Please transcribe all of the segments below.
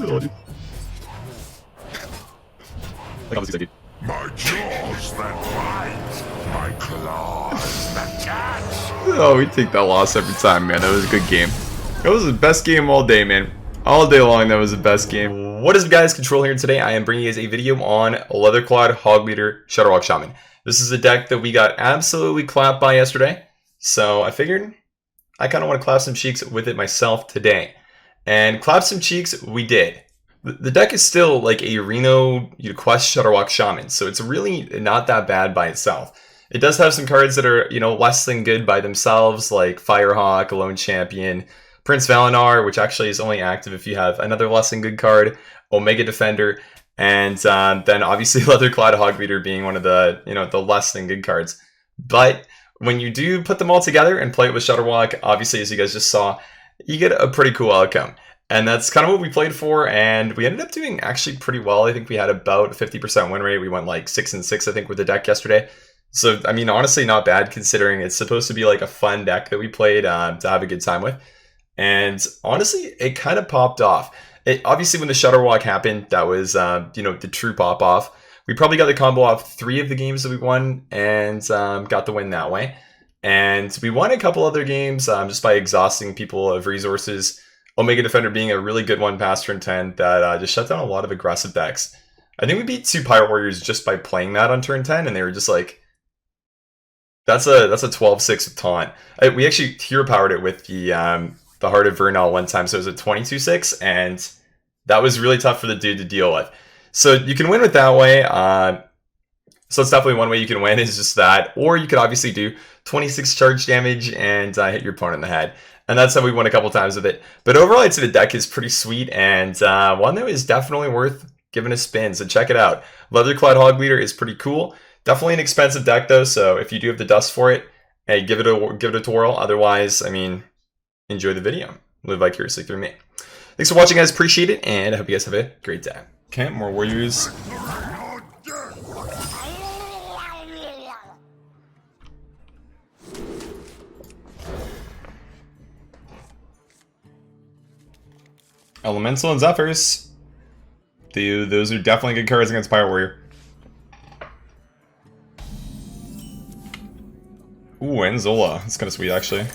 ability. Like obviously like My jaws that bite, my claws that catch. oh, we take that loss every time, man. That was a good game. That was the best game all day, man. All day long, that was the best game. What is up, guys? Control here today. I am bringing you guys a video on Leatherclad Hogleader Shudderwock Shaman. This is a deck that we got absolutely clapped by yesterday. So I figured I kind of want to clap some cheeks with it myself today. And clap some cheeks we did. The deck is still like a Reno Shudderwock Shaman, so it's really not that bad by itself. It does have some cards that are, less than good by themselves, like Firehawk, Lone Champion, Prince Valanar, which actually is only active if you have another less than good card, Omega Defender, and then obviously Leatherclad Hogleader being one of the, the less than good cards. But when you do put them all together and play it with Shudderwock, obviously, as you guys just saw, you get a pretty cool outcome. And that's kind of what we played for, and we ended up doing actually pretty well. I think we had about a 50% win rate. We went like 6-6, I think, with the deck yesterday. So, I mean, honestly, not bad considering it's supposed to be like a fun deck that we played to have a good time with. And honestly, it kind of popped off. Obviously, when the Shudderwock happened, that was, the true pop-off. We probably got the combo off 3 of the games that we won and got the win that way. And we won a couple other games just by exhausting people of resources. Omega Defender being a really good one past turn 10 that just shut down a lot of aggressive decks. I think we beat 2 Pirate Warriors just by playing that on turn 10, and they were just like, that's a 12-6 with taunt. We actually hero powered it with the Heart of Vernal one time, so it was a 22-6, and that was really tough for the dude to deal with. So you can win with that way. So it's definitely one way you can win is just that, or you could obviously do 26 charge damage and hit your opponent in the head. And that's how we won a couple times with it. But overall, I'd say the deck is pretty sweet and one that is definitely worth giving a spin. So check it out. Leatherclad Hogleader is pretty cool. Definitely an expensive deck though. So if you do have the dust for it, hey, give it a twirl. Otherwise, I mean, enjoy the video. Live vicariously through me. Thanks for watching, guys. Appreciate it, and I hope you guys have a great day. Okay, more warriors. Elemental and Zephrys. Those are definitely good cards against Pirate Warrior. Ooh, and Zola. That's kind of sweet, actually.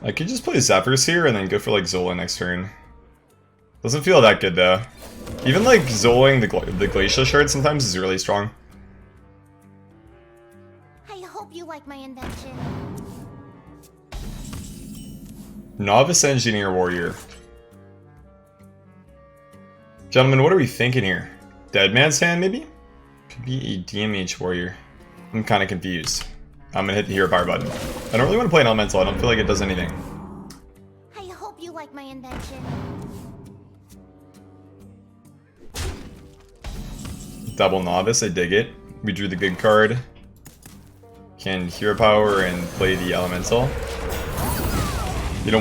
I could just play Zephrys here and then go for like Zola next turn. Doesn't feel that good though. Even like Zolaing the Glacial Shard sometimes is really strong. You like my invention. Novice Engineer Warrior. Gentlemen, what are we thinking here? Dead Man's Hand, maybe? Could be a DMH Warrior. I'm kind of confused. I'm gonna hit the Hero Power button. I don't really want to play an Elemental. I don't feel like it does anything. I hope you like my invention. Double Novice, I dig it. We drew the good card. Can Hero Power and play the Elemental.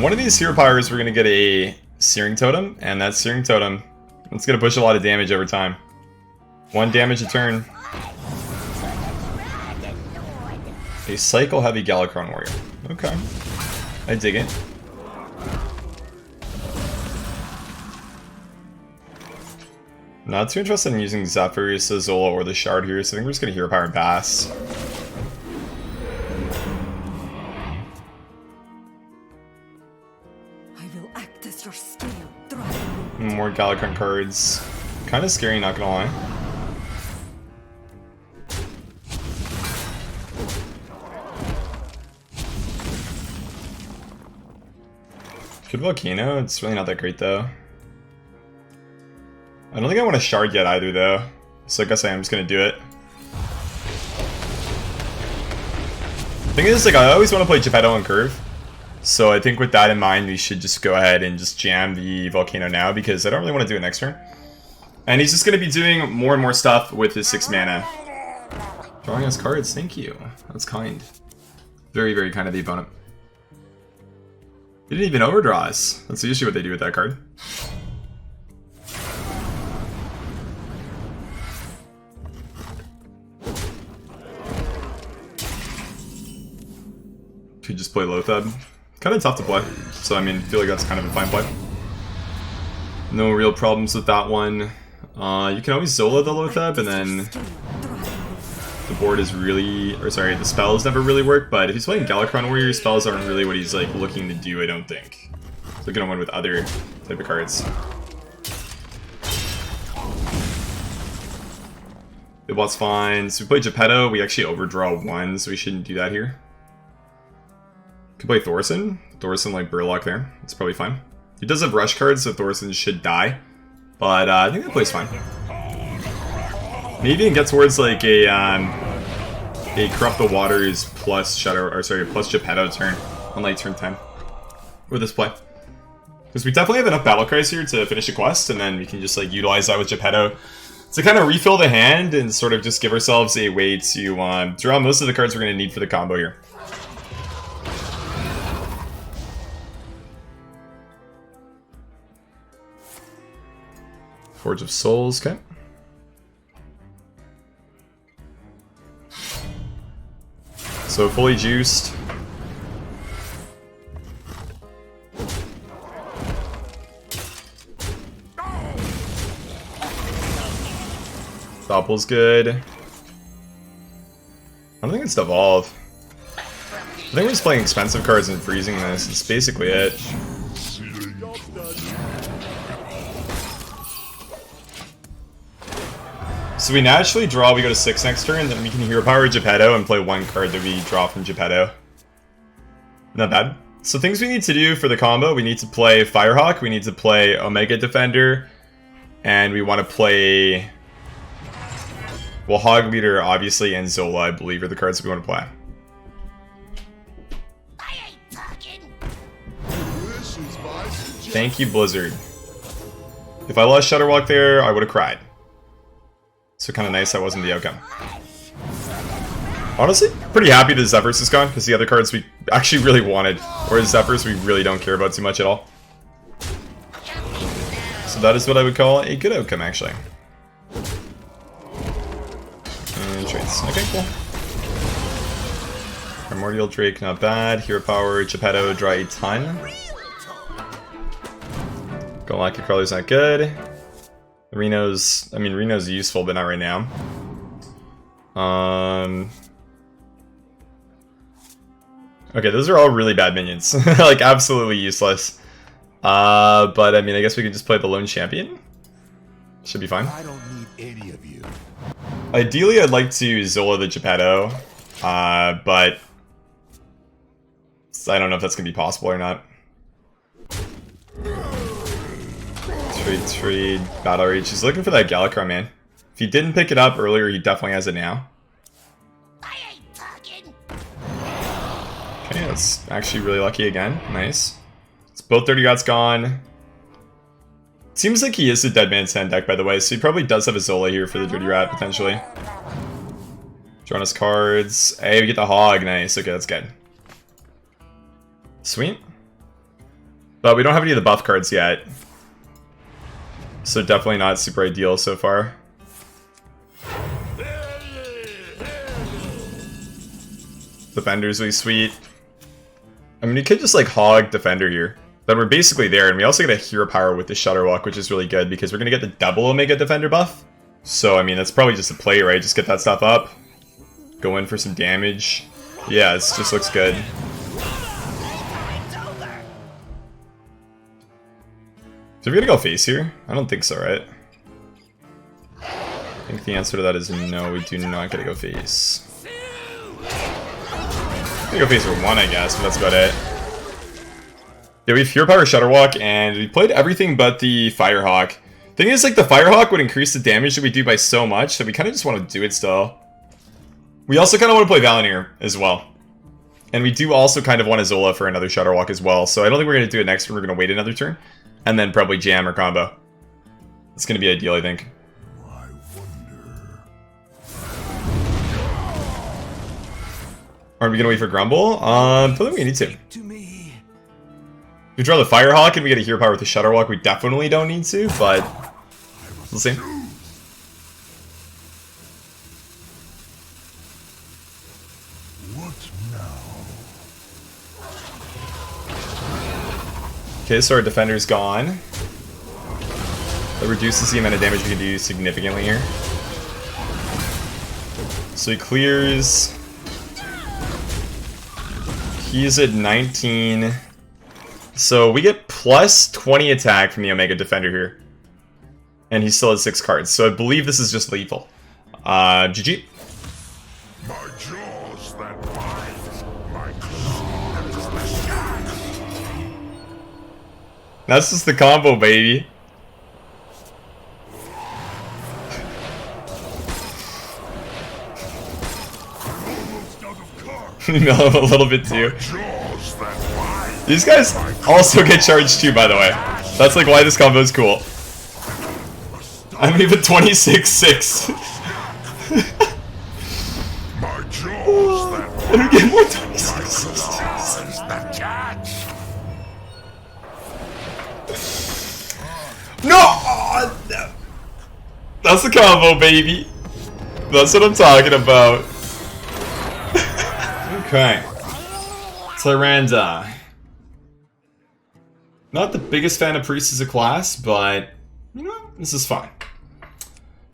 One of these Hero Powers we're going to get a Searing Totem, and that Searing Totem, it's going to push a lot of damage over time. 1 damage a turn. A Cycle Heavy Galakron Warrior. Okay. I dig it. Not too interested in using Zephrys, Zola, or the Shard here, so I think we're just going to Hero Power and pass. More Galakron cards. Kind of scary, not gonna lie. Good Volcano, it's really not that great though. I don't think I want a Shard yet either though. So I guess I am just gonna do it. The thing is, like, I always want to play Geppetto and Curve. So I think with that in mind, we should just go ahead and just jam the Volcano now because I don't really want to do it next turn. And he's just going to be doing more and more stuff with his 6 mana. Drawing us cards, thank you. That's kind. Very, very kind of the opponent. He didn't even overdraw us. That's usually what they do with that card. Could just play Loatheb. Kind of tough to play, so I mean, I feel like that's kind of a fine play. No real problems with that one. You can always Zola the Loatheb, and then the board is really, or sorry, the spells never really work, but if he's playing Galakron Warrior, spells aren't really what he's like looking to do, I don't think. He's looking to win with other type of cards. Healbot's fine. So we play Geppetto, we actually overdraw 1, so we shouldn't do that here. Could play Thaurissan. Thaurissan like Brrrloc there. That's probably fine. He does have rush cards, so Thaurissan should die. But I think that plays fine. Maybe even get towards like a Corrupt the Waters plus Shadow, or sorry, plus Geppetto turn on like turn 10 with this play. Because we definitely have enough battle cries here to finish a quest, and then we can just like utilize that with Geppetto to kind of refill the hand and sort of just give ourselves a way to draw most of the cards we're going to need for the combo here. Forge of Souls, okay. So fully juiced. Doppel's good. I don't think it's Devolve. I think we're just playing expensive cards and freezing this. That's basically it. So we naturally draw, we go to 6 next turn, then we can Hero Power Geppetto and play 1 card that we draw from Geppetto. Not bad. So things we need to do for the combo, we need to play Firehawk, we need to play Omega Defender, and we want to play... Well, Hog Leader, obviously, and Zola, I believe, are the cards that we want to play. I ain't talking. Thank you, Blizzard. If I lost Shudderwock there, I would have cried. So kind of nice that wasn't the outcome. Honestly, pretty happy that Zephrys is gone, because the other cards we actually really wanted. Whereas Zephrys we really don't care about too much at all. So that is what I would call a good outcome, actually. And traits. Okay, cool. Primordial Drake, not bad. Hero Power, Geppetto, draw a ton. Golakka Crawler's not good. Reno's, I mean, Reno's useful, but not right now. Okay, those are all really bad minions. Like, absolutely useless. But, I mean, I guess we could just play the Lone Champion. Should be fine. I don't need any of you. Ideally, I'd like to Zola the Geppetto. But... I don't know if that's going to be possible or not. Trade, Battle Rage. He's looking for that Galakron, man. If he didn't pick it up earlier, he definitely has it now. I ain't talking. Okay, that's actually really lucky again. Nice. It's both 30 gods gone. Seems like he is a Dead Man's Hand deck, by the way, so he probably does have a Zola here for the Dirty Rat, potentially. Drawing his cards. Hey, we get the Hog. Nice. Okay, that's good. Sweet. But we don't have any of the buff cards yet. So definitely not super ideal so far. Defender's really sweet. I mean, you could just like Hog Defender here. Then we're basically there, and we also get a Hero Power with the Shudderwock, which is really good because we're gonna get the double Omega Defender buff. So I mean, that's probably just a play, right? Just get that stuff up, go in for some damage. Yeah, it just looks good. So we're gonna go face here? I don't think so, right? I think the answer to that is no, we do not get to go face. We're gonna go face for 1, I guess, but that's about it. Yeah, we have Hero Power Shudderwock, and we played everything but the Firehawk. Thing is, like, the Firehawk would increase the damage that we do by so much, so we kind of just want to do it still. We also kind of want to play Valanar as well. And we do also kind of want a Zola for another Shudderwock as well, so I don't think we're going to do it next turn, we're going to wait another turn. And then probably jam or combo. It's going to be ideal, I think. I wonder. Are we going to wait for Grumble? I feel like we need to. If we draw the Firehawk and we get a Hero Power with the Shudderwock, we definitely don't need to, but we'll see. What now? Okay, so our defender's gone. That reduces the amount of damage we can do significantly here. So he clears. He's at 19. So we get plus 20 attack from the Omega Defender here. And he still has 6 cards. So I believe this is just lethal. GG. My jaws that bite, my claws that stab. That's just the combo, baby. No, a little bit too. Jaws that bite. These guys also get charged too, by the way. That's like why this combo is cool. I'm even 26-6. My jaws that I don't get more 26. claws that catch. No! That's the combo, baby. That's what I'm talking about. Okay. Tyrande. Not the biggest fan of Priest as a class, but, you know, this is fine.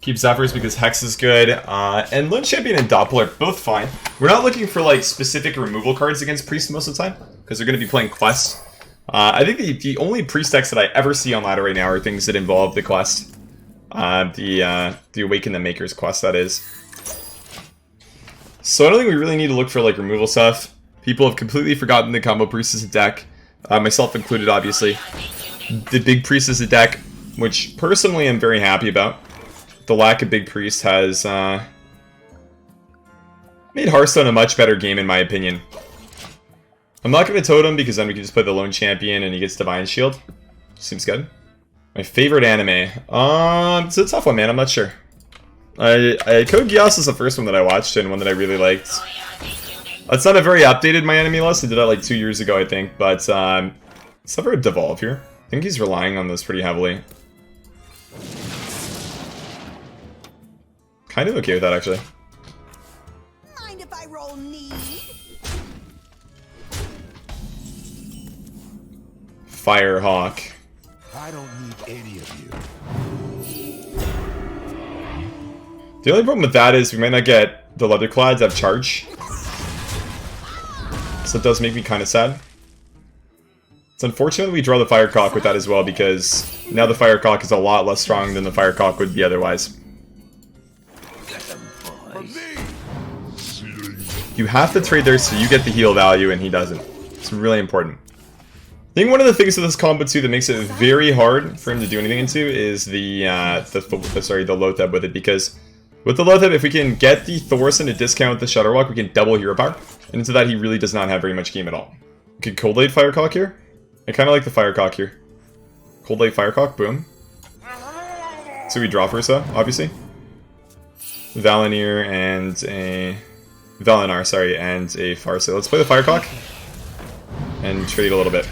Keep Zephrys because Hex is good, and Lone Champion and Doppel are both fine. We're not looking for, like, specific removal cards against Priest most of the time, because they're going to be playing Quest. I think the only Priest decks that I ever see on ladder right now are things that involve the Quest. The Awaken the Maker's Quest, that is. So I don't think we really need to look for, like, removal stuff. People have completely forgotten the combo Priest as a deck, myself included, obviously. The Big Priest is a deck, which personally I'm very happy about. The lack of Big Priest has made Hearthstone a much better game, in my opinion. I'm not going to Totem because then we can just play the Lone Champion and he gets Divine Shield. Seems good. My favorite anime? It's a tough one, man. I'm not sure. Code Geass is the first one that I watched and one that I really liked. It's not a very updated my enemy list. I did that like 2 years ago, I think. But let's have a Devolve here. I think he's relying on this pretty heavily. Kind of okay with that, actually. Mind if I roll need? Firehawk. I don't need any of you. The only problem with that is we might not get the Leatherclads have charge. So it does make me kind of sad. It's unfortunate that we draw the Firecock with that as well, because now the Firecock is a lot less strong than the Firecock would be otherwise. You have to trade there so you get the heal value and he doesn't. It's really important. I think one of the things with this combo too that makes it very hard for him to do anything into is the Loatheb with it, because with the Loatheb, if we can get the Thaurissan to discount the Shudderwock, we can double hero power. And into that, he really does not have very much game at all. We could Coldlight Firecock here. I kind of like the Firecock here. Coldlight Firecock, boom. So we draw first, obviously. Valanar and a Farsa. Let's play the Firecock and trade a little bit.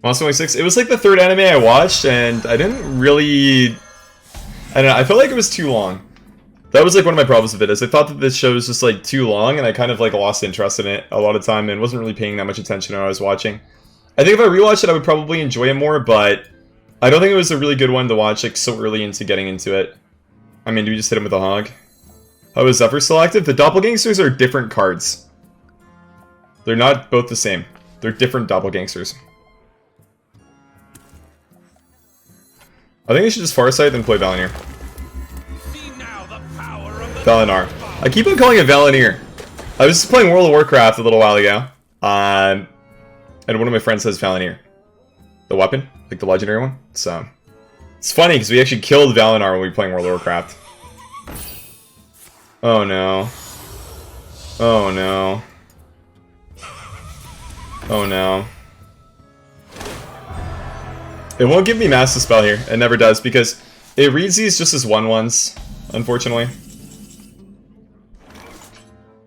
Monster 26. It was like the third anime I watched, and I didn't really... I don't know, I felt like it was too long. That was like one of my problems with it, is I thought that this show was just like too long, and I kind of like lost interest in it a lot of time and wasn't really paying that much attention when I was watching. I think if I rewatched it, I would probably enjoy it more, but I don't think it was a really good one to watch like so early into getting into it. I mean, do we just hit him with a hog? How is Zephrys still active? The Doppelgangsters are different cards. They're not both the same. They're different Doppelgangsters. I think I should just Farsight and play Valanar. Valanar. I keep on calling it Valanar. I was just playing World of Warcraft a little while ago. And one of my friends says Valanar. The weapon? Like the legendary one? So it's funny because we actually killed Valanar when we were playing World of Warcraft. Oh no. Oh no. Oh no. It won't give me Mass Dispel here. It never does, because it reads these just as 1/1s, unfortunately.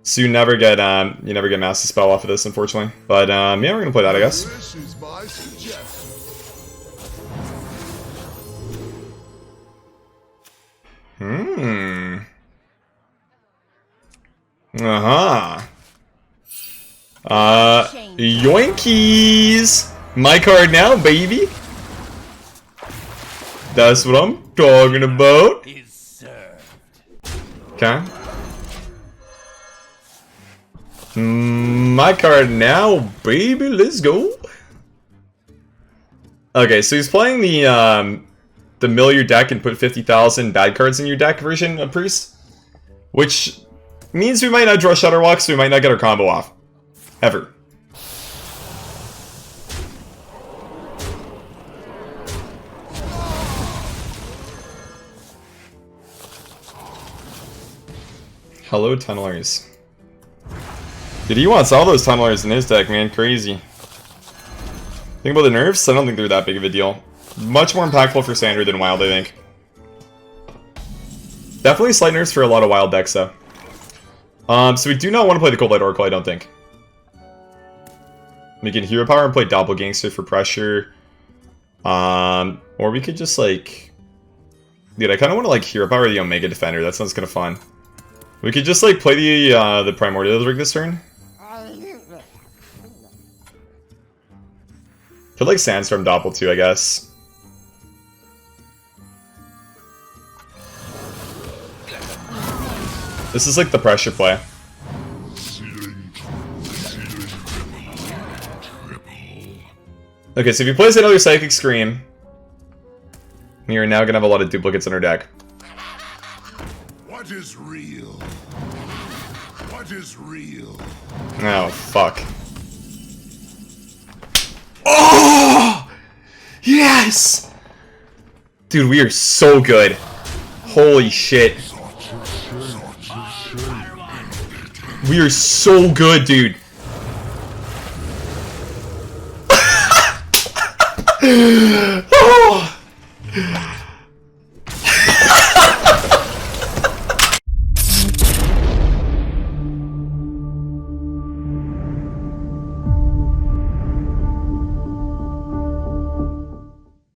So you never get Mass Dispel off of this, unfortunately. But yeah, we're gonna play that, I guess. This is my suggestion. Uh-huh. Yoinkies! My card now, baby! That's what I'm talking about. Okay. My card now, baby. Let's go. Okay, so he's playing the mill your deck and put 50,000 bad cards in your deck version of Priest, which means we might not draw Shudderwock, so we might not get our combo off. Ever. Hello, Tunnelers. Dude, he wants all those Tunnelers in his deck, man. Crazy. Think about the nerfs? I don't think they're that big of a deal. Much more impactful for Standard than Wild, I think. Definitely slight nerfs for a lot of Wild decks, though. So we do not want to play the Coldlight Oracle, I don't think. We can Hero Power and play Doppelgangster for pressure. Or we could just, like... Dude, I kind of want to, like, Hero Power the Omega Defender. That sounds kind of fun. We could just, like, play the Primordial Rig this turn. Could, like, Sandstorm Doppel too, I guess. This is, like, the pressure play. Okay, so if he plays another Psychic Scream, we are now gonna have a lot of duplicates in our deck. What is real? What is real? Oh, fuck. Oh! Yes! Dude, we are so good. Holy shit. We are so good, dude. Oh!